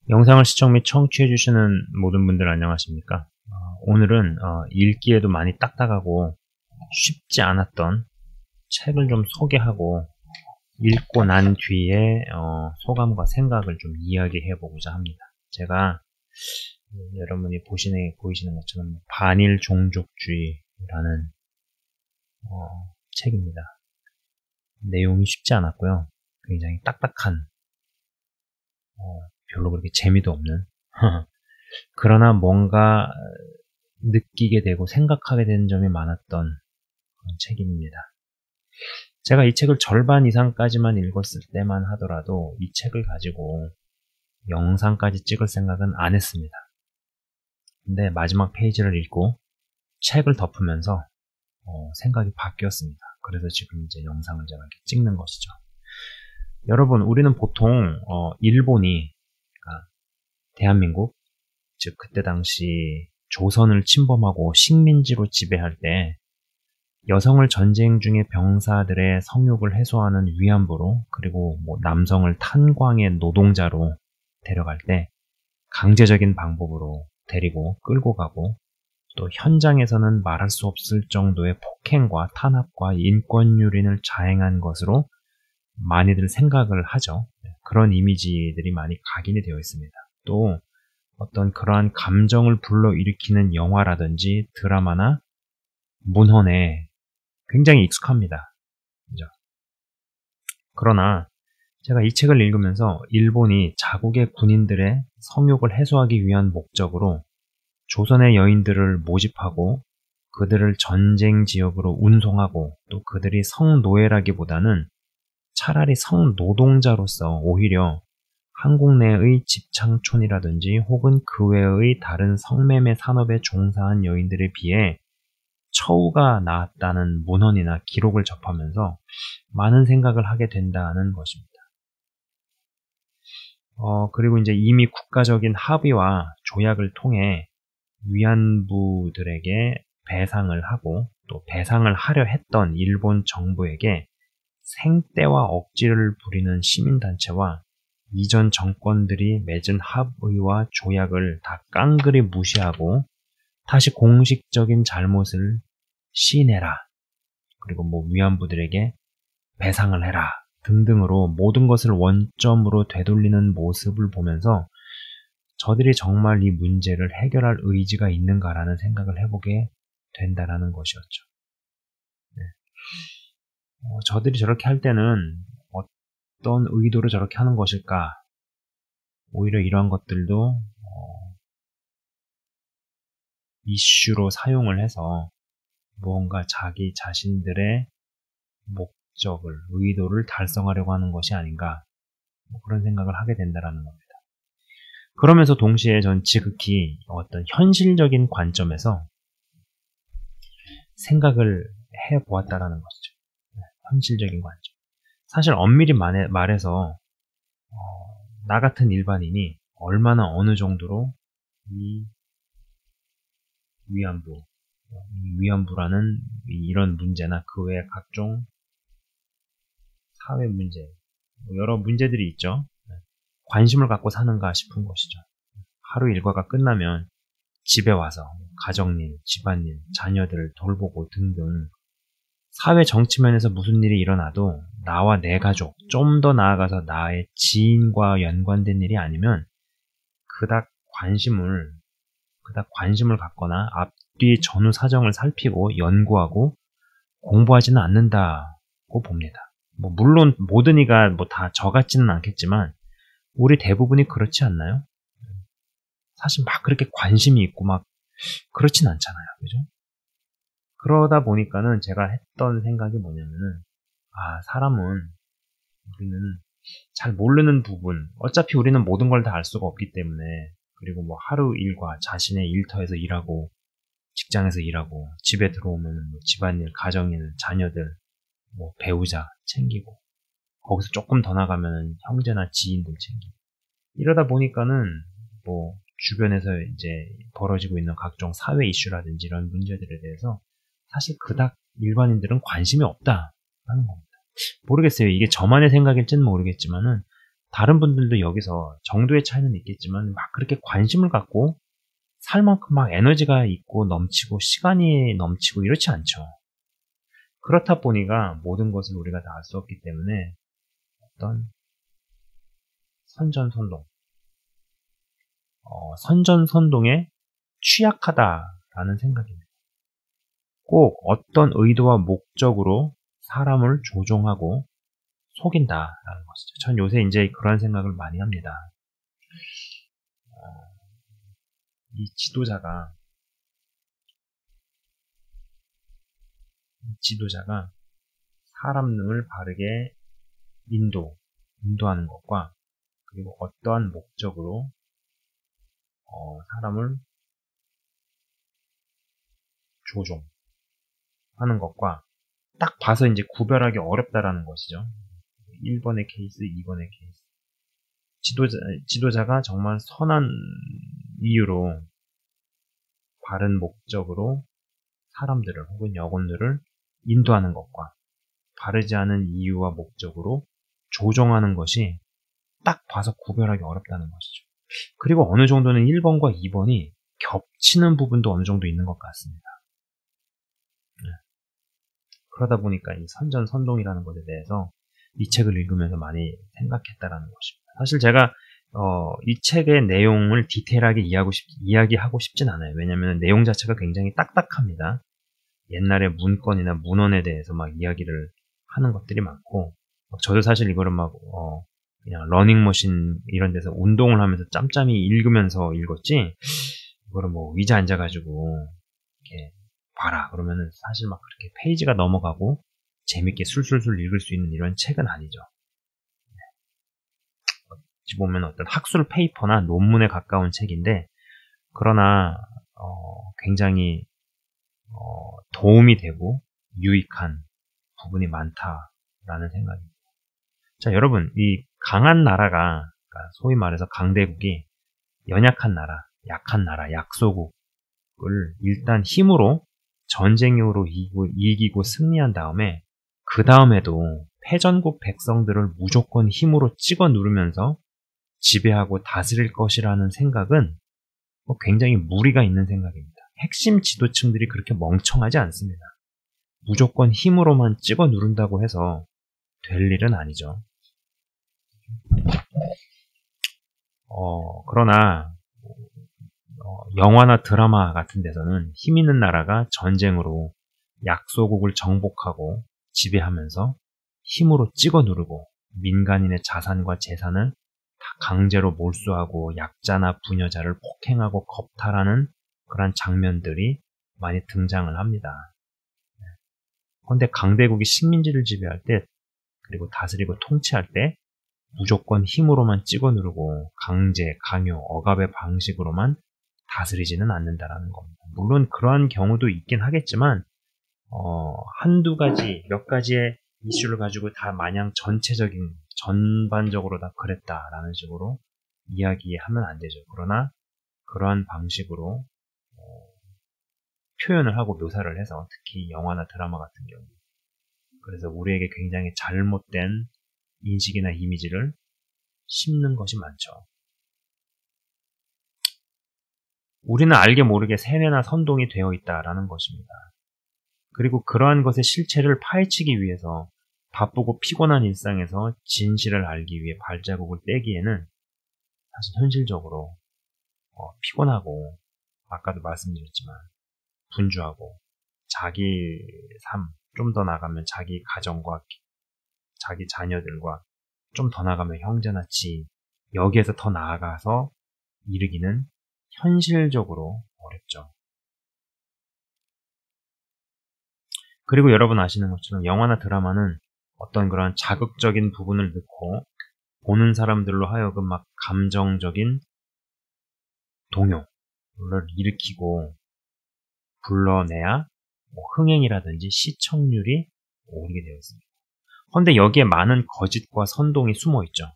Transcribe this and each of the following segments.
영상을 시청 및 청취해주시는 모든 분들 안녕하십니까? 오늘은 읽기에도 많이 딱딱하고 쉽지 않았던 책을 좀 소개하고 읽고 난 뒤에 소감과 생각을 좀 이야기해보고자 합니다. 제가 여러분이 보이시는 것처럼 반일 종족주의라는 책입니다. 내용이 쉽지 않았고요. 굉장히 딱딱한 별로 그렇게 재미도 없는 그러나 뭔가 느끼게 되고 생각하게 되는 점이 많았던 그런 책입니다. 제가 이 책을 절반 이상까지만 읽었을 때만 하더라도 이 책을 가지고 영상까지 찍을 생각은 안 했습니다. 근데 마지막 페이지를 읽고 책을 덮으면서 생각이 바뀌었습니다. 그래서 지금 이제 영상을 제가 이렇게 찍는 것이죠. 여러분, 우리는 보통 일본이 대한민국, 즉 그때 당시 조선을 침범하고 식민지로 지배할 때 여성을 전쟁 중에 병사들의 성욕을 해소하는 위안부로, 그리고 남성을 탄광의 노동자로 데려갈 때 강제적인 방법으로 데리고 끌고 가고, 또 현장에서는 말할 수 없을 정도의 폭행과 탄압과 인권유린을 자행한 것으로 많이들 생각을 하죠. 그런 이미지들이 많이 각인이 되어 있습니다. 또 어떤 그러한 감정을 불러일으키는 영화라든지 드라마나 문헌에 굉장히 익숙합니다. 그죠? 그러나 제가 이 책을 읽으면서 일본이 자국의 군인들의 성욕을 해소하기 위한 목적으로 조선의 여인들을 모집하고 그들을 전쟁 지역으로 운송하고, 또 그들이 성노예라기보다는 차라리 성노동자로서 오히려 한국 내의 집창촌이라든지 혹은 그 외의 다른 성매매 산업에 종사한 여인들에 비해 처우가 나았다는 문헌이나 기록을 접하면서 많은 생각을 하게 된다는 것입니다. 그리고 이제 이미 국가적인 합의와 조약을 통해 위안부들에게 배상을 하고, 또 배상을 하려 했던 일본 정부에게 생떼와 억지를 부리는 시민단체와 이전 정권들이 맺은 합의와 조약을 다 깡그리 무시하고 다시 공식적인 잘못을 시인해라, 그리고 위안부들에게 배상을 해라 등등으로 모든 것을 원점으로 되돌리는 모습을 보면서 저들이 정말 이 문제를 해결할 의지가 있는가라는 생각을 해보게 된다라는 것이었죠. 네. 저들이 저렇게 할 때는 어떤 의도로 저렇게 하는 것일까? 오히려 이러한 것들도 이슈로 사용을 해서 무언가 자기 자신들의 목적을, 의도를 달성하려고 하는 것이 아닌가, 그런 생각을 하게 된다라는 겁니다. 그러면서 동시에 전 지극히 어떤 현실적인 관점에서 생각을 해보았다라는 것이죠. 현실적인 관점. 사실 엄밀히 말해서 나 같은 일반인이 얼마나 어느 정도로 이 위안부라는 이런 문제나 그 외에 각종 사회 문제, 여러 문제들이 있죠. 관심을 갖고 사는가 싶은 것이죠. 하루 일과가 끝나면 집에 와서 가정일, 집안일, 자녀들을 돌보고 등등 사회 정치면에서 무슨 일이 일어나도 나와 내 가족, 좀 더 나아가서 나의 지인과 연관된 일이 아니면 그닥 관심을 갖거나 앞뒤 전후 사정을 살피고 연구하고 공부하지는 않는다고 봅니다. 물론 모든 이가 다 저 같지는 않겠지만 우리 대부분이 그렇지 않나요? 사실 막 그렇게 관심이 있고 막 그렇진 않잖아요. 그죠? 그러다 보니까는 제가 했던 생각이 뭐냐면은, 우리는 잘 모르는 부분, 어차피 우리는 모든 걸 다 알 수가 없기 때문에, 그리고 하루 일과 자신의 일터에서 일하고, 직장에서 일하고, 집에 들어오면 집안일, 가정일, 자녀들, 배우자 챙기고, 거기서 조금 더 나가면 형제나 지인들 챙기고, 이러다 보니까는 주변에서 이제 벌어지고 있는 각종 사회 이슈라든지 이런 문제들에 대해서 사실 그닥 일반인들은 관심이 없다라는 겁니다. 모르겠어요. 이게 저만의 생각일지는 모르겠지만은 다른 분들도 여기서 정도의 차이는 있겠지만 막 그렇게 관심을 갖고 살 만큼 막 에너지가 있고 넘치고 시간이 넘치고 이렇지 않죠. 그렇다 보니까 모든 것을 우리가 다 알 수 없기 때문에 어떤 선전선동, 선전선동에 취약하다라는 생각입니다. 꼭 어떤 의도와 목적으로 사람을 조종하고 속인다라는 것이죠. 전 요새 이제 그런 생각을 많이 합니다. 이 지도자가 사람을 바르게 인도하는 것과 그리고 어떠한 목적으로 사람을 조종하는 것과 딱 봐서 이제 구별하기 어렵다라는 것이죠. 1번의 케이스, 2번의 케이스. 지도자가 정말 선한 이유로 바른 목적으로 사람들을 혹은 여군들을 인도하는 것과 바르지 않은 이유와 목적으로 조종하는 것이 딱 봐서 구별하기 어렵다는 것이죠. 그리고 어느 정도는 1번과 2번이 겹치는 부분도 어느 정도 있는 것 같습니다. 그러다 보니까 이 선전선동이라는 것에 대해서 이 책을 읽으면서 많이 생각했다라는 것입니다. 사실 제가 이 책의 내용을 디테일하게 이야기하고 싶진 않아요. 왜냐하면 내용 자체가 굉장히 딱딱합니다. 옛날의 문건이나 문헌에 대해서 막 이야기를 하는 것들이 많고, 저도 사실 이거를 막 그냥 러닝머신 이런 데서 운동을 하면서 짬짬이 읽으면서 읽었지, 이거를 뭐 의자 앉아가지고 이렇게 봐라 그러면은 사실 막 그렇게 페이지가 넘어가고 재밌게 술술술 읽을 수 있는 이런 책은 아니죠. 어찌 보면 어떤 학술 페이퍼나 논문에 가까운 책인데, 그러나 굉장히 도움이 되고 유익한 부분이 많다라는 생각입니다. 자, 여러분, 이 강한 나라가, 그러니까 소위 말해서 강대국이 연약한 나라, 약한 나라, 약소국을 일단 힘으로 전쟁으로 이기고 승리한 다음에 그 다음에도 패전국 백성들을 무조건 힘으로 찍어 누르면서 지배하고 다스릴 것이라는 생각은 굉장히 무리가 있는 생각입니다. 핵심 지도층들이 그렇게 멍청하지 않습니다. 무조건 힘으로만 찍어 누른다고 해서 될 일은 아니죠. 그러나 영화나 드라마 같은 데서는 힘 있는 나라가 전쟁으로 약소국을 정복하고 지배하면서 힘으로 찍어 누르고 민간인의 자산과 재산을 다 강제로 몰수하고 약자나 부녀자를 폭행하고 겁탈하는 그런 장면들이 많이 등장을 합니다. 그런데 강대국이 식민지를 지배할 때 그리고 다스리고 통치할 때 무조건 힘으로만 찍어 누르고 강제, 강요, 억압의 방식으로만 다스리지는 않는다라는 겁니다. 물론 그러한 경우도 있긴 하겠지만 한두 가지, 몇 가지의 이슈를 가지고 다 마냥 전반적으로 다 그랬다라는 식으로 이야기하면 안 되죠. 그러나 그러한 방식으로 표현을 하고 묘사를 해서 특히 영화나 드라마 같은 경우, 그래서 우리에게 굉장히 잘못된 인식이나 이미지를 심는 것이 많죠. 우리는 알게 모르게 세뇌나 선동이 되어 있다라는 것입니다. 그리고 그러한 것의 실체를 파헤치기 위해서 바쁘고 피곤한 일상에서 진실을 알기 위해 발자국을 떼기에는 사실 현실적으로 피곤하고, 아까도 말씀드렸지만 분주하고, 자기 삶, 좀 더 나가면 자기 가정과 자기 자녀들과, 좀 더 나가면 형제나 지인, 여기에서 더 나아가서 이르기는 현실적으로 어렵죠. 그리고 여러분 아시는 것처럼 영화나 드라마는 어떤 그런 자극적인 부분을 넣고 보는 사람들로 하여금 막 감정적인 동요를 일으키고 불러내야 흥행이라든지 시청률이 오르게 되어 있습니다. 그런데 여기에 많은 거짓과 선동이 숨어 있죠.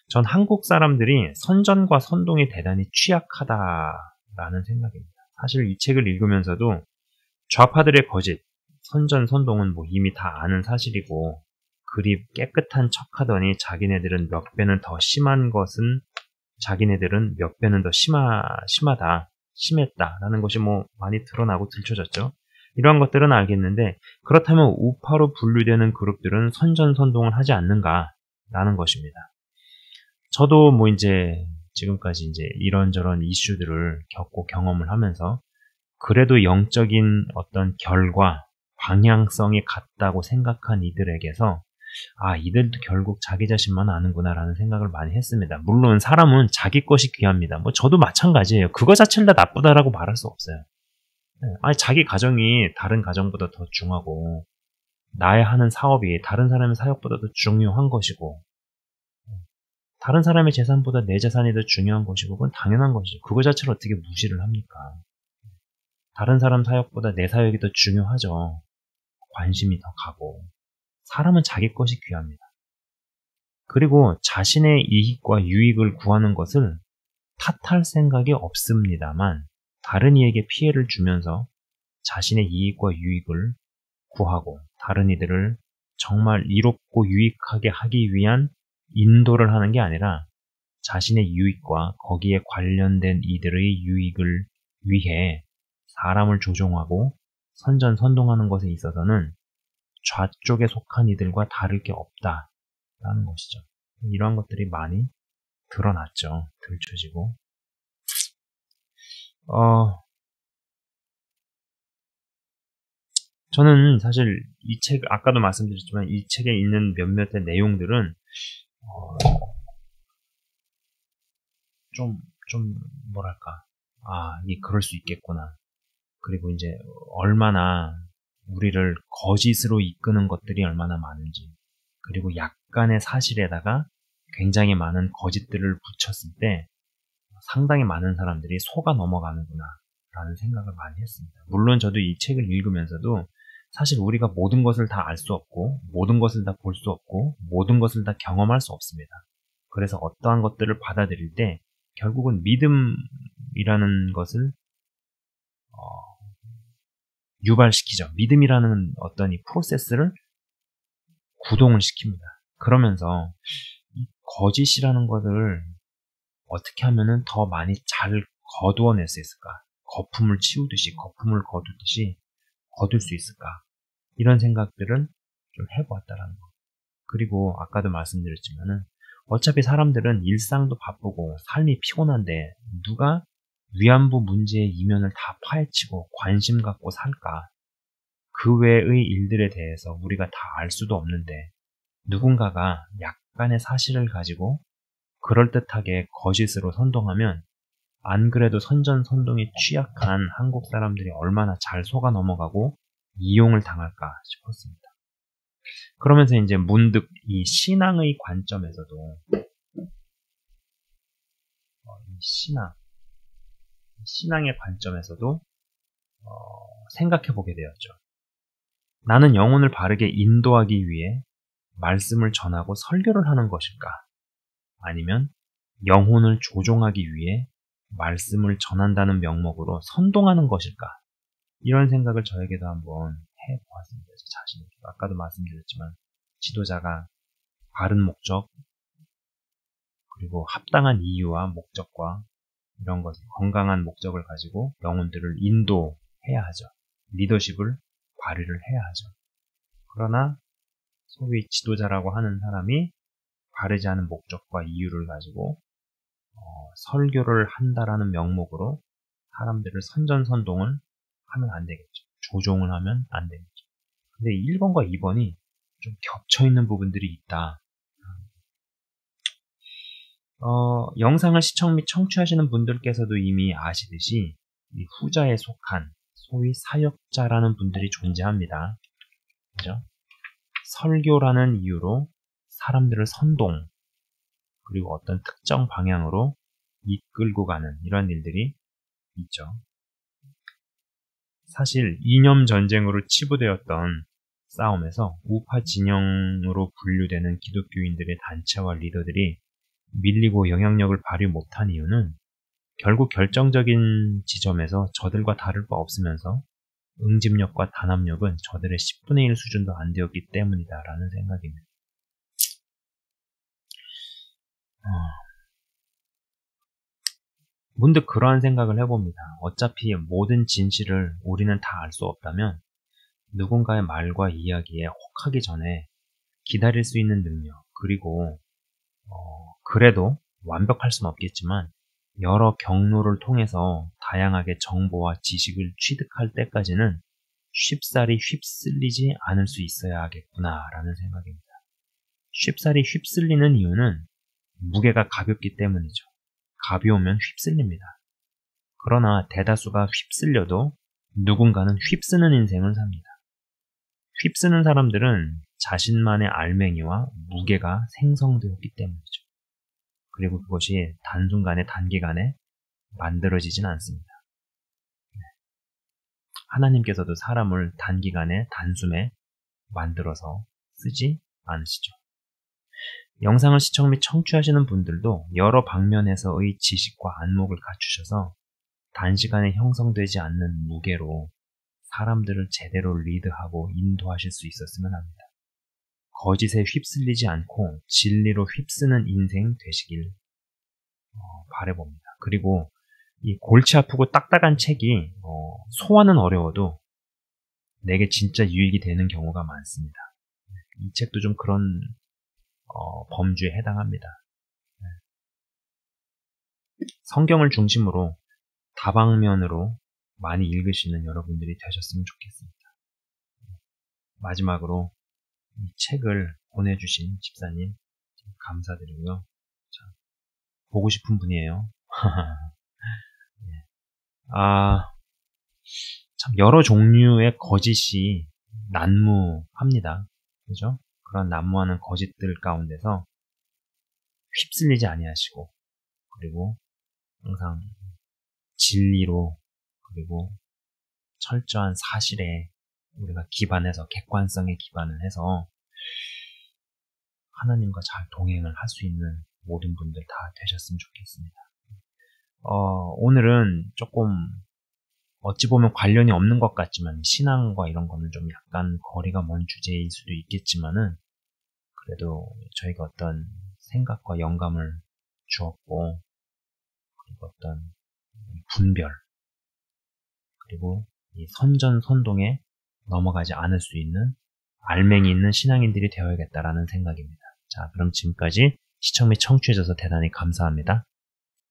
전 한국 사람들이 선전과 선동에 대단히 취약하다라는 생각입니다. 사실 이 책을 읽으면서도 좌파들의 거짓, 선전, 선동은 이미 다 아는 사실이고 그리 깨끗한 척하더니 자기네들은 몇 배는 더 심한 것은 자기네들은 몇 배는 더 심했다라는 것이 뭐 많이 드러나고 들춰졌죠. 이러한 것들은 알겠는데 그렇다면 우파로 분류되는 그룹들은 선전선동을 하지 않는가라는 것입니다. 저도 뭐 이제 지금까지 이제 이런저런 이슈들을 겪고 경험을 하면서 그래도 영적인 어떤 결과, 방향성이 같다고 생각한 이들에게서 이들도 결국 자기 자신만 아는구나라는 생각을 많이 했습니다. 물론 사람은 자기 것이 귀합니다. 뭐 저도 마찬가지예요. 그거 자체를 다 나쁘다라고 말할 수 없어요. 자기 가정이 다른 가정보다 더 중하고 나의 하는 사업이 다른 사람의 사업보다 더 중요한 것이고 다른 사람의 재산보다 내 재산이 더 중요한 것이고 그건 당연한 것이죠. 그거 자체를 어떻게 무시를 합니까? 다른 사람 사역보다 내 사역이 더 중요하죠. 관심이 더 가고 사람은 자기 것이 귀합니다. 그리고 자신의 이익과 유익을 구하는 것을 탓할 생각이 없습니다만 다른 이에게 피해를 주면서 자신의 이익과 유익을 구하고 다른 이들을 정말 이롭고 유익하게 하기 위한 인도를 하는 게 아니라 자신의 유익과 거기에 관련된 이들의 유익을 위해 사람을 조종하고 선전선동하는 것에 있어서는 좌쪽에 속한 이들과 다를 게 없다라는 것이죠. 이러한 것들이 많이 드러났죠. 들춰지고. 저는 사실 이 책, 아까도 말씀드렸지만 이 책에 있는 몇몇의 내용들은 뭐랄까, 이게 그럴 수 있겠구나. 그리고 이제 얼마나 우리를 거짓으로 이끄는 것들이 얼마나 많은지, 그리고 약간의 사실에다가 굉장히 많은 거짓들을 붙였을 때 상당히 많은 사람들이 속아 넘어가는구나 라는 생각을 많이 했습니다. 물론 저도 이 책을 읽으면서도 사실 우리가 모든 것을 다 알 수 없고 모든 것을 다 볼 수 없고 모든 것을 다 경험할 수 없습니다. 그래서 어떠한 것들을 받아들일 때 결국은 믿음이라는 것을 유발시키죠. 믿음이라는 어떤 이 프로세스를 구동을 시킵니다. 그러면서 이 거짓이라는 것을 어떻게 하면은 더 많이 잘 거두어낼 수 있을까? 거품을 치우듯이, 거품을 거두듯이 거둘 수 있을까? 이런 생각들을 좀 해보았다라는 거. 그리고 아까도 말씀드렸지만은 어차피 사람들은 일상도 바쁘고 삶이 피곤한데 누가 위안부 문제의 이면을 다 파헤치고 관심 갖고 살까? 그 외의 일들에 대해서 우리가 다 알 수도 없는데 누군가가 약간의 사실을 가지고 그럴듯하게 거짓으로 선동하면 안 그래도 선전선동에 취약한 한국 사람들이 얼마나 잘 속아 넘어가고 이용을 당할까 싶었습니다. 그러면서 이제 문득 이 신앙의 관점에서도 신앙의 관점에서도 생각해 보게 되었죠. 나는 영혼을 바르게 인도하기 위해 말씀을 전하고 설교를 하는 것일까? 아니면 영혼을 조종하기 위해 말씀을 전한다는 명목으로 선동하는 것일까? 이런 생각을 저에게도 한번 해보았습니다. 제 자신에게. 아까도 말씀드렸지만 지도자가 바른 목적 그리고 합당한 이유와 목적과 이런 것, 건강한 목적을 가지고 영혼들을 인도해야 하죠. 리더십을 발휘를 해야 하죠. 그러나 소위 지도자라고 하는 사람이 바르지 않은 목적과 이유를 가지고 설교를 한다라는 명목으로 사람들을 선전선동을 하면 안 되겠죠. 조종을 하면 안 되겠죠. 근데 1번과 2번이 좀 겹쳐있는 부분들이 있다. 영상을 시청 및 청취하시는 분들께서도 이미 아시듯이 이 후자에 속한 소위 사역자라는 분들이 존재합니다. 그죠? 설교라는 이유로 사람들을 선동 그리고 어떤 특정 방향으로 이끌고 가는 이런 일들이 있죠. 사실 이념 전쟁으로 치부되었던 싸움에서 우파 진영으로 분류되는 기독교인들의 단체와 리더들이 밀리고 영향력을 발휘 못한 이유는 결국 결정적인 지점에서 저들과 다를 바 없으면서 응집력과 단합력은 저들의 10분의 1 수준도 안 되었기 때문이다라는 생각입니다. 문득 그러한 생각을 해봅니다. 어차피 모든 진실을 우리는 다 알 수 없다면 누군가의 말과 이야기에 혹하기 전에 기다릴 수 있는 능력, 그리고 그래도 완벽할 수는 없겠지만 여러 경로를 통해서 다양하게 정보와 지식을 취득할 때까지는 쉽사리 휩쓸리지 않을 수 있어야 하겠구나라는 생각입니다. 쉽사리 휩쓸리는 이유는 무게가 가볍기 때문이죠. 가벼우면 휩쓸립니다. 그러나 대다수가 휩쓸려도 누군가는 휩쓰는 인생을 삽니다. 휩쓰는 사람들은 자신만의 알맹이와 무게가 생성되었기 때문이죠. 그리고 그것이 단순간에 단기간에 만들어지진 않습니다. 하나님께서도 사람을 단기간에 단숨에 만들어서 쓰지 않으시죠. 영상을 시청 및 청취하시는 분들도 여러 방면에서의 지식과 안목을 갖추셔서 단시간에 형성되지 않는 무게로 사람들을 제대로 리드하고 인도하실 수 있었으면 합니다. 거짓에 휩쓸리지 않고 진리로 휩쓰는 인생 되시길 바라봅니다. 그리고 이 골치 아프고 딱딱한 책이 소화는 어려워도 내게 진짜 유익이 되는 경우가 많습니다. 이 책도 좀 그런 범주에 해당합니다. 성경을 중심으로 다방면으로 많이 읽으시는 여러분들이 되셨으면 좋겠습니다. 마지막으로 이 책을 보내주신 집사님 감사드리고요. 자, 보고 싶은 분이에요. 참 여러 종류의 거짓이 난무합니다. 그죠? 그런 난무하는 거짓들 가운데서 휩쓸리지 아니하시고, 그리고 항상 진리로, 그리고 철저한 사실에 우리가 기반해서, 객관성에 기반을 해서 하나님과 잘 동행을 할 수 있는 모든 분들 다 되셨으면 좋겠습니다. 오늘은 조금 어찌 보면 관련이 없는 것 같지만 신앙과 이런 거는 좀 약간 거리가 먼 주제일 수도 있겠지만은 그래도 저희가 어떤 생각과 영감을 주었고, 그리고 어떤 분별, 그리고 이 선전선동에 넘어가지 않을 수 있는 알맹이 있는 신앙인들이 되어야겠다라는 생각입니다. 자, 그럼 지금까지 시청 및 청취해주셔서 대단히 감사합니다.